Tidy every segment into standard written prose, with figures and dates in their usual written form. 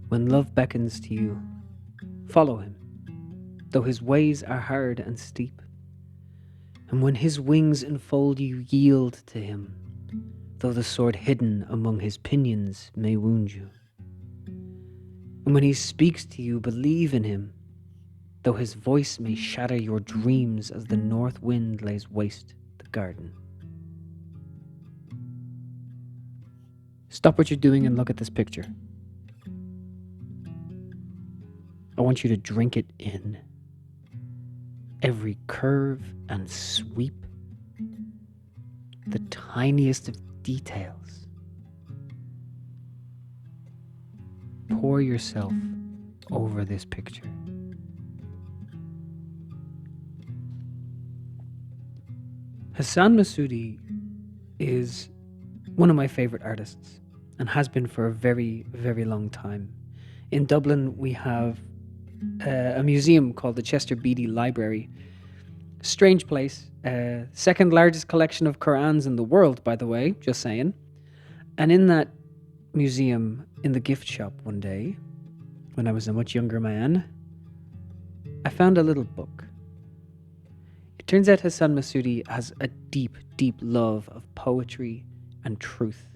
When love beckons to you, follow him, though his ways are hard and steep. And when his wings enfold you, yield to him, though the sword hidden among his pinions may wound you. And when he speaks to you, believe in him, though his voice may shatter your dreams as the north wind lays waste the garden. Stop what you're doing and look at this picture. I want you to drink it in. Every curve and sweep, the tiniest of details. Pour yourself over this picture. Hassan Massoudy is one of my favorite artists and has been for a very, very long time. In Dublin, we have a museum called the Chester Beatty Library. Strange place. Second largest collection of Qur'ans in the world, by the way, just saying. And in that museum, in the gift shop one day, when I was a much younger man, I found a little book. It turns out Hassan Massoudy has a deep, deep love of poetry and truth.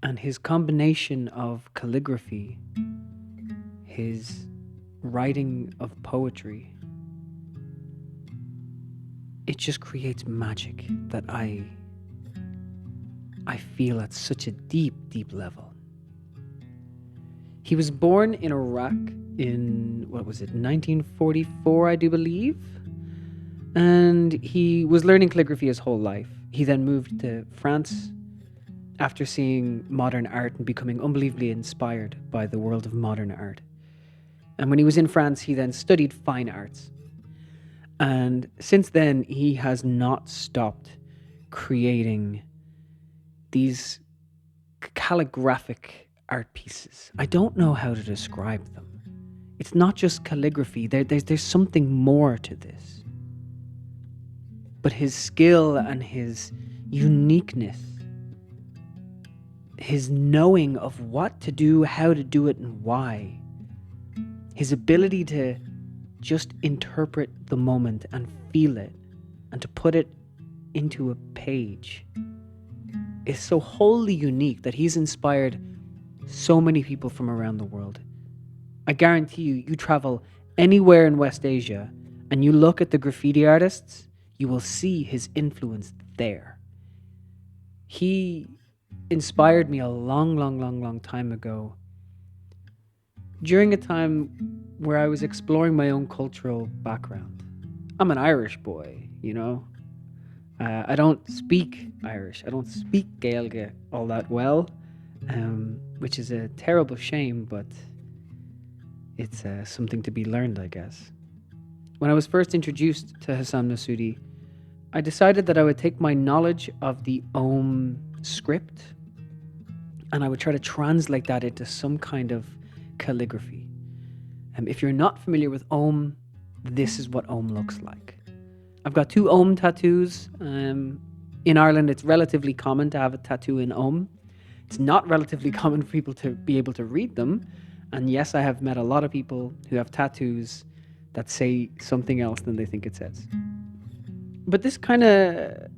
And his combination of calligraphy, his writing of poetry, it just creates magic that I feel at such a deep, deep level. He was born in Iraq in, 1944, I do believe. And he was learning calligraphy his whole life. He then moved to France after seeing modern art and becoming unbelievably inspired by the world of modern art. And when he was in France, he then studied fine arts. And since then, he has not stopped creating these calligraphic art pieces. I don't know how to describe them. It's not just calligraphy. There's something more to this. But his skill and his uniqueness, his knowing of what to do, how to do it, and why, his ability to just interpret the moment and feel it and to put it into a page is so wholly unique that he's inspired so many people from around the world. I guarantee you travel anywhere in West Asia and you look at the graffiti artists, you will see his influence there. He inspired me a long time ago, during a time where I was exploring my own cultural background. I'm an Irish boy, you know. I don't speak Irish. I don't speak Gaeilge all that well, which is a terrible shame, but it's something to be learned, I guess. When I was first introduced to Hassan Massoudy, I decided that I would take my knowledge of the Om script and I would try to translate that into some kind of calligraphy. If you're not familiar with Om, this is what Om looks like. I've got 2 Om tattoos. In Ireland, it's relatively common to have a tattoo in Om. It's not relatively common for people to be able to read them. And yes, I have met a lot of people who have tattoos that say something else than they think it says. But this kind of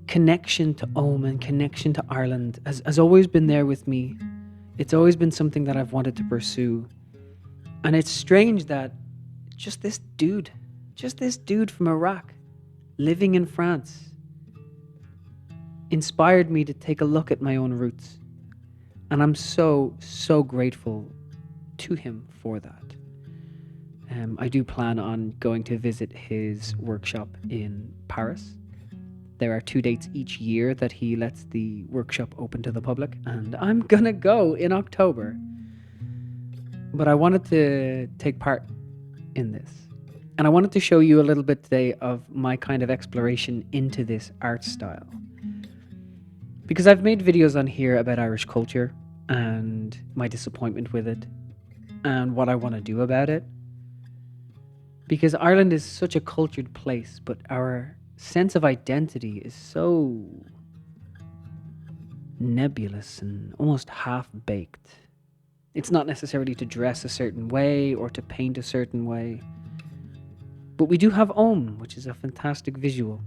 connection to Om and connection to Ireland has always been there with me. It's always been something that I've wanted to pursue. And it's strange that just this dude from Iraq, living in France, inspired me to take a look at my own roots. And I'm so grateful to him for that. I do plan on going to visit his workshop in Paris. There are 2 dates each year that he lets the workshop open to the public, and I'm gonna go in October. But I wanted to take part in this. And I wanted to show you a little bit today of my kind of exploration into this art style. Because I've made videos on here about Irish culture and my disappointment with it and what I want to do about it. Because Ireland is such a cultured place, but our sense of identity is so nebulous and almost half-baked. It's not necessarily to dress a certain way or to paint a certain way. But we do have Om, which is a fantastic visual.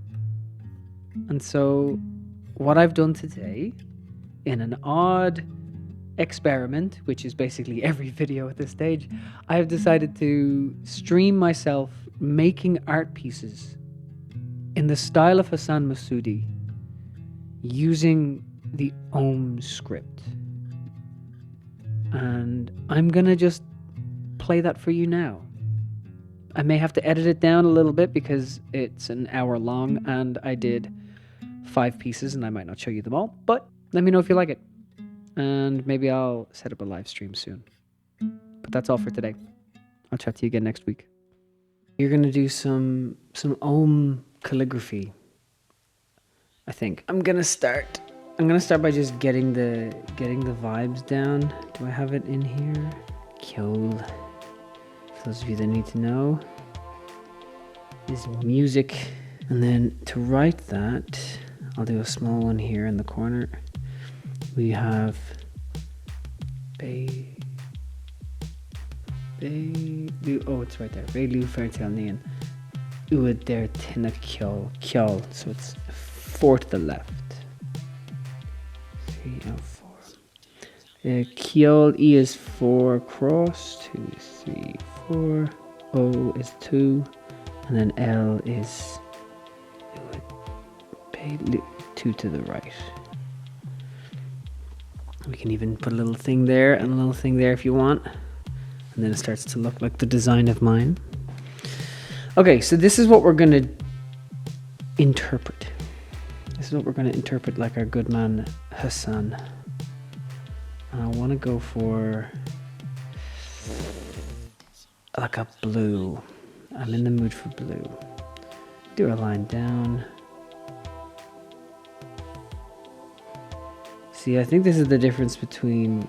And so what I've done today, in an odd experiment, which is basically every video at this stage, I have decided to stream myself making art pieces in the style of Hassan Massoudy using the Om script. And I'm gonna just play that for you now. I may have to edit it down a little bit because it's an hour long and I did 5 pieces and I might not show you them all, but let me know if you like it. And maybe I'll set up a live stream soon. But that's all for today. I'll chat to you again next week. You're gonna do some Om calligraphy, I think. I'm gonna start by just getting the vibes down. Do I have it in here? Kyol. For those of you that need to know, is music. And then to write that, I'll do a small one here in the corner. We have oh, it's right there. Beilu Fairtail Nian. Uad der Tina Kyol. So it's 4 to the left. 3 and 4. Kyol, E is 4 cross. 2, 3, 4. O is 2. And then L is 2 to the right. We can even put a little thing there and a little thing there if you want. And then it starts to look like the design of mine. Okay, so this is what we're going to interpret. This is what we're going to interpret like our good man Hassan. And I want to go for like a blue. I'm in the mood for blue. Do a line down. See, I think this is the difference between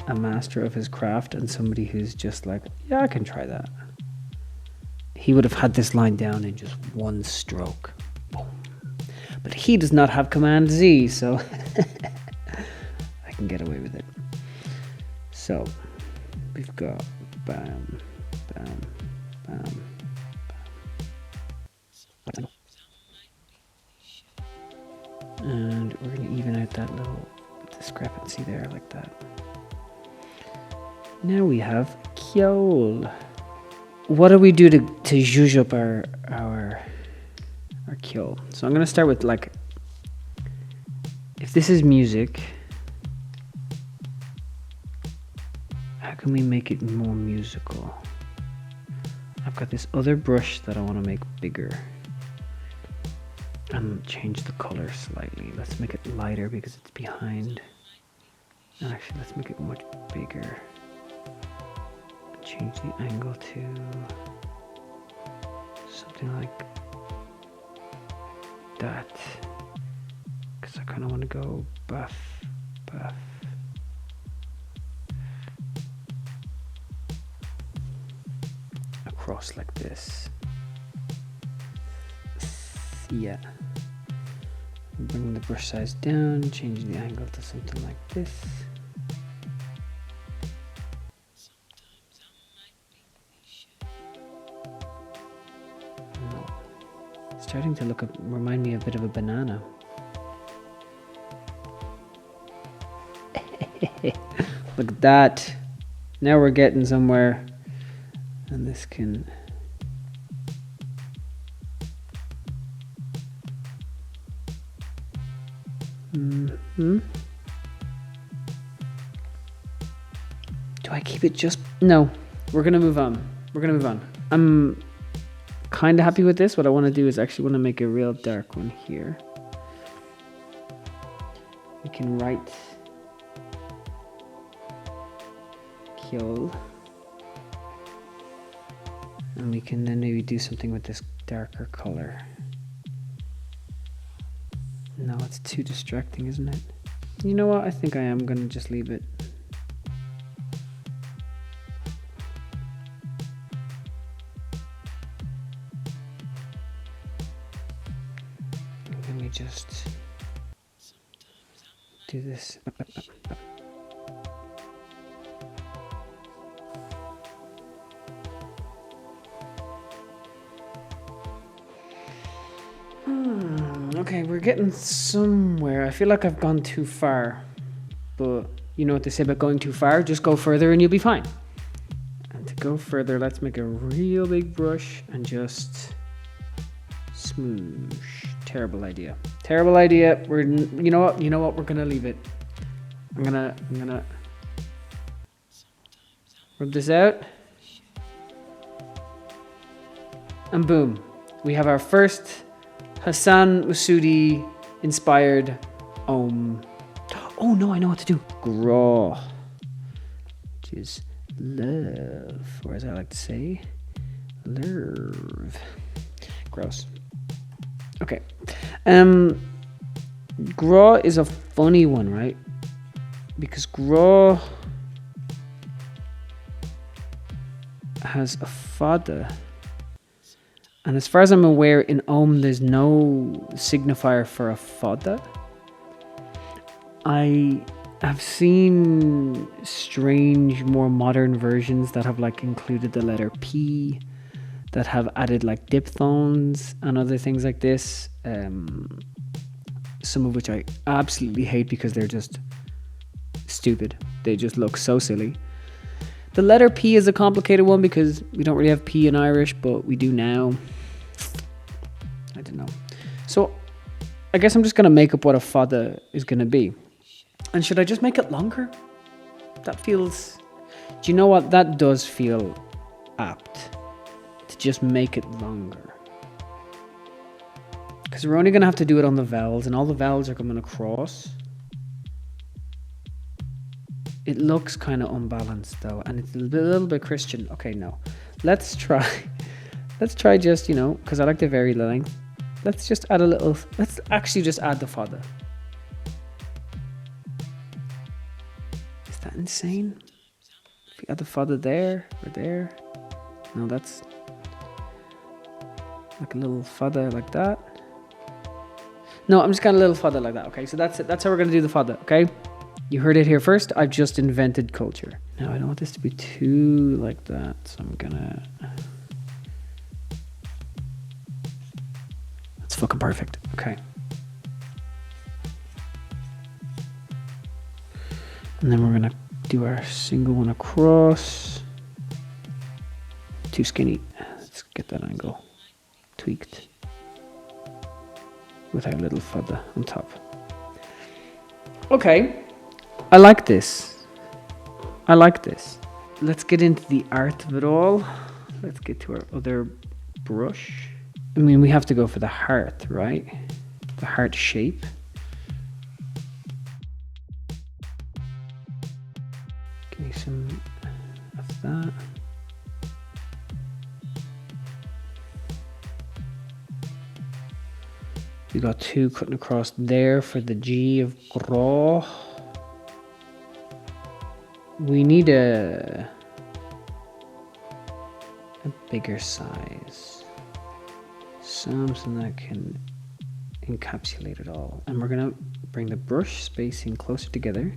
a master of his craft and somebody who's just like, yeah, I can try that. He would have had this line down in just one stroke. Boom. But he does not have Command Z, so I can get away with it. So we've got bam, bam, bam, bam. And we're going to even out that little discrepancy there like that. Now we have Kyol. What do we do to zhuzh up our Kyol? So I'm going to start with, like, if this is music, how can we make it more musical? I've got this other brush that I want to make bigger. And change the color slightly. Let's make it lighter because it's behind. Actually, let's make it much bigger. Change the angle to something like that. Because I kind of want to go buff, buff. Across like this. Yeah. Bring the brush size down, change the angle to something like this. No. It's starting to remind me a bit of a banana. Look at that. Now we're getting somewhere. And this can... Do I keep it just... No, we're going to move on. I'm kind of happy with this. What I want to do is actually want to make a real dark one here. We can write Kyol. And we can then maybe do something with this darker color. No, it's too distracting, isn't it? You know what? I think I am going to just leave it. Let me just do this. Okay, we're getting somewhere. I feel like I've gone too far. But you know what they say about going too far? Just go further and you'll be fine. And to go further, let's make a real big brush and just smoosh. Terrible idea. Terrible idea. You know what? We're gonna leave it. I'm gonna rub this out. And boom. We have our first Hassan Massoudy inspired Om. Oh no, I know what to do. Gra, which is love, or as I like to say, love. Gross. Okay. Gra is a funny one, right? Because Gra has a fada. And as far as I'm aware, in Om, there's no signifier for a fada. I have seen strange, more modern versions that have like included the letter P, that have added like diphthongs and other things like this. Some of which I absolutely hate because they're just stupid. They just look so silly. The letter P is a complicated one because we don't really have P in Irish, but we do now. I don't know. So I guess I'm just going to make up what a fada is going to be. And should I just make it longer? That feels... Do you know what? That does feel apt. To just make it longer. Because we're only going to have to do it on the vowels, and all the vowels are coming across. It looks kind of unbalanced though, and it's a little bit Christian. Okay, no. Let's try just, because I like to vary the length. Let's just add a little, let's actually just add the fada. Is that insane? If we add the fada there, or there. No, that's like a little fada like that. No, I'm just got a little fada like that. Okay, so that's it. That's how we're going to do the fada, okay? You heard it here first. I've just invented culture. Now, I don't want this to be too like that, so I'm gonna... That's fucking perfect. Okay. And then we're gonna do our single one across. Too skinny. Let's get that angle tweaked. With our little fada on top. Okay. I like this. Let's get into the art of it all. Let's get to our other brush. I mean, we have to go for the heart, right? The heart shape. Give me some of that. We got two cutting across there for the G of Gra. We need a bigger size. Something that can encapsulate it all. And we're gonna bring the brush spacing closer together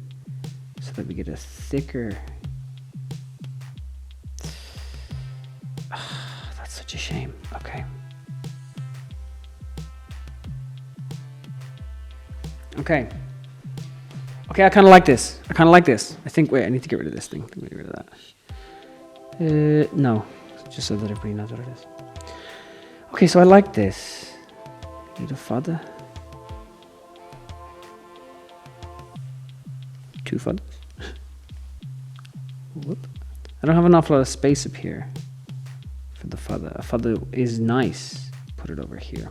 so that we get a thicker... That's such a shame. Okay. Okay. Okay, I kind of like this. I think, wait, I need to get rid of this thing. Let me get rid of that. No, just so that everybody knows what it is. Okay, so I like this. Need a fada. Two fadas. Whoop. I don't have an awful lot of space up here for the fada. A fada is nice. Put it over here.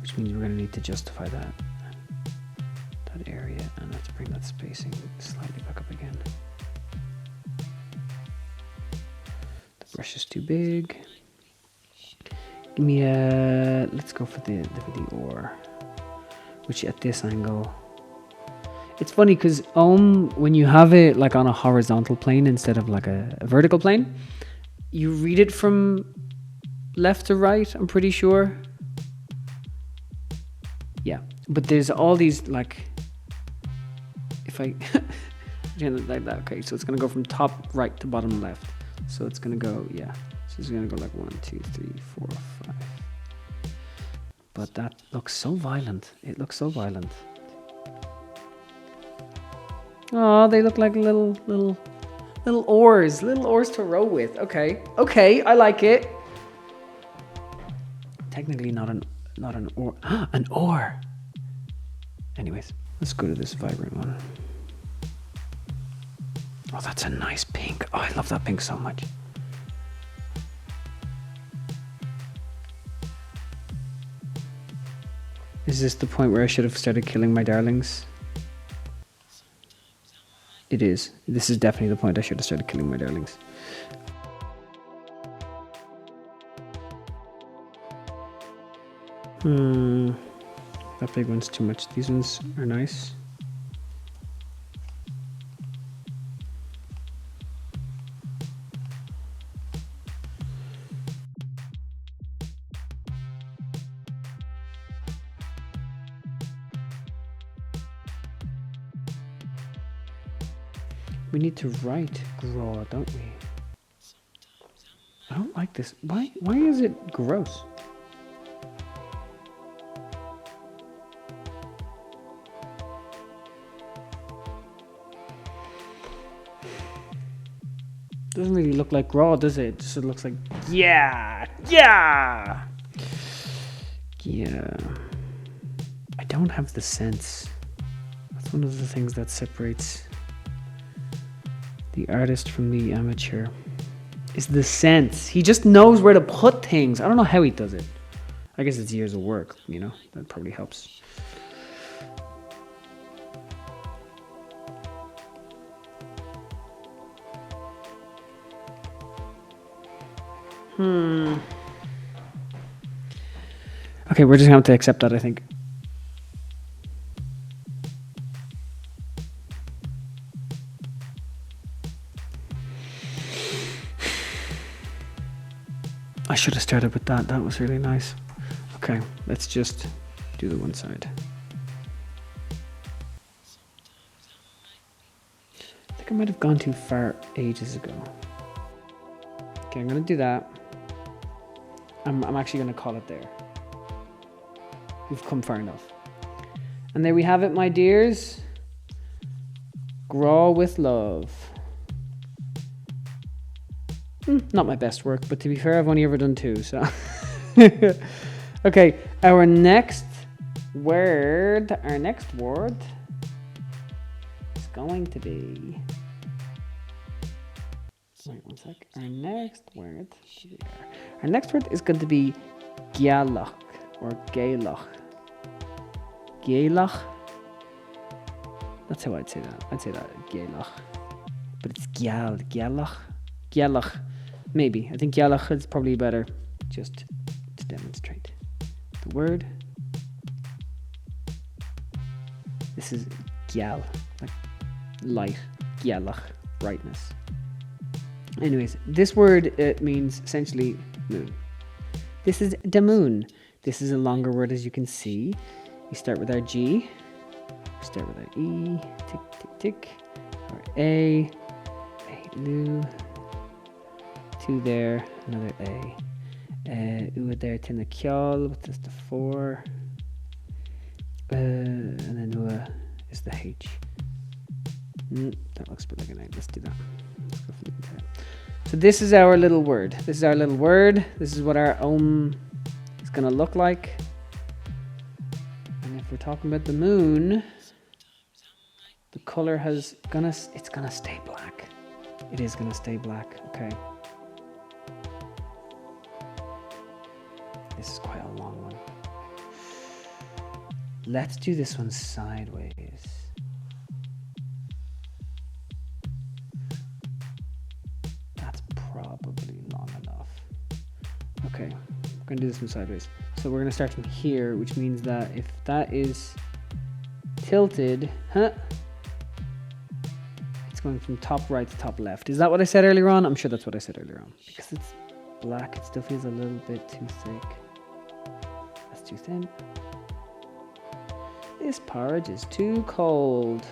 Which means we're going to need to justify that area, and let's bring that spacing slightly back up again. The brush is too big. Give me a... Let's go for the or, which at this angle... It's funny because when you have it like on a horizontal plane instead of like a vertical plane, you read it from left to right, I'm pretty sure. Yeah, but there's all these like... If I like that, okay, so it's gonna go from top right to bottom left. So it's gonna go, yeah. So it's gonna go like 1, 2, 3, 4, 5. but that looks so violent. It looks so violent. Oh, they look like little oars to row with. Okay, I like it. Technically not an oar. An oar. Anyways, let's go to this vibrant one. Oh, that's a nice pink. Oh, I love that pink so much. Is this the point where I should have started killing my darlings? It is. This is definitely the point I should have started killing my darlings. That big one's too much. These ones are nice. We need to write graw, don't we? I don't like this. Why is it gross? Doesn't really look like graw, does it? It just looks like yeah. I don't have the sense. That's one of the things that separates the artist from the amateur. Is the sense. He just knows where to put things. I don't know how he does it. I guess it's years of work, you know. That probably helps. Okay, we're just gonna have to accept that, I think. I should have started with that. That was really nice. Okay, let's just do the one side. I think I might have gone too far ages ago. Okay, I'm gonna do that. I'm actually gonna call it there. We've come far enough. And there we have it, my dears. Graw with love. Not my best work, but to be fair, I've only ever done two, so. Okay, our next word is going to be. Wait one sec. Our next word is going to be Gialach or Gaelach. Gaelach. That's how I'd say that. I'd say that Gaelach, but it's Gialach. Maybe. I think Gialach is probably better, just to demonstrate the word. This is Gial, like light. Gialach, brightness. Anyways, this word, it means essentially moon. This is the moon. This is a longer word, as you can see. We start with our G. We start with our E. Tick, tick, tick. Our A. Lu. Two there. Another A. U there. Tina Kjol. What's this? The 4. And then Ua is the H. That looks a bit like an A. Let's do that. Let's go from there. So this is our little word. This is what our is going to look like. And if we're talking about the moon, the color it's going to stay black. It is going to stay black. Okay. This is quite a long one. Let's do this one sideways. That's probably long enough. Okay, we're going to do this one sideways. So we're going to start from here, which means that if that is tilted, it's going from top right to top left. Is that what I said earlier on? I'm sure that's what I said earlier on. Because it's black, it still feels a little bit too thick. That's too thin. This porridge is too cold.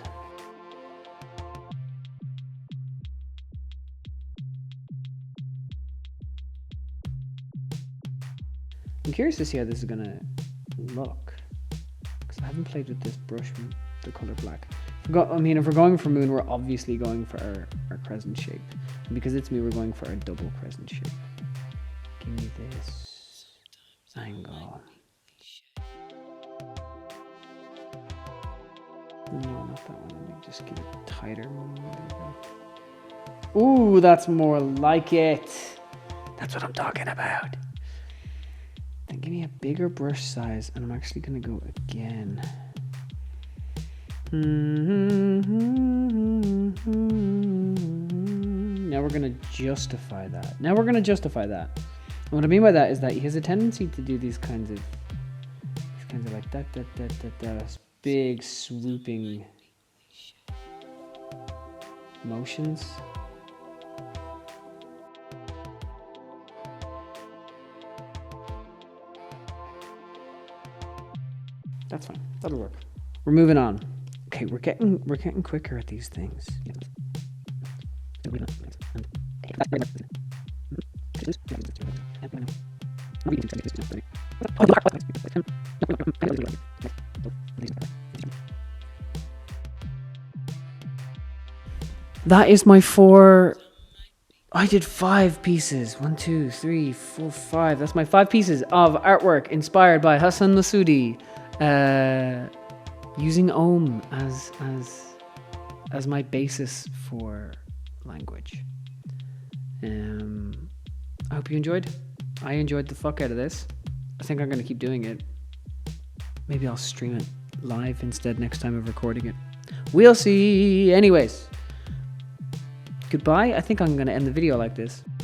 I'm curious to see how this is gonna look. Because I haven't played with this brush from the color black. If we're going for moon, we're obviously going for our crescent shape. And because it's me, we're going for our double crescent shape. Give me this angle. No, not that one. Let me just get it tighter. There you go. Ooh, that's more like it. That's what I'm talking about. Then give me a bigger brush size, and I'm actually going to go again. Now we're going to justify that. And what I mean by that is that he has a tendency to do these kinds of like that, big swooping motions. That's fine. That'll work. We're moving on. Okay, we're getting quicker at these things. That is my 4. I did 5 pieces. 1, 2, 3, 4, 5. That's my 5 pieces of artwork inspired by Hassan Massoudy. Using Om as my basis for language. I hope you enjoyed. I enjoyed the fuck out of this. I think I'm going to keep doing it. Maybe I'll stream it live instead next time of recording it. We'll see. Anyways, goodbye. I think I'm going to end the video like this.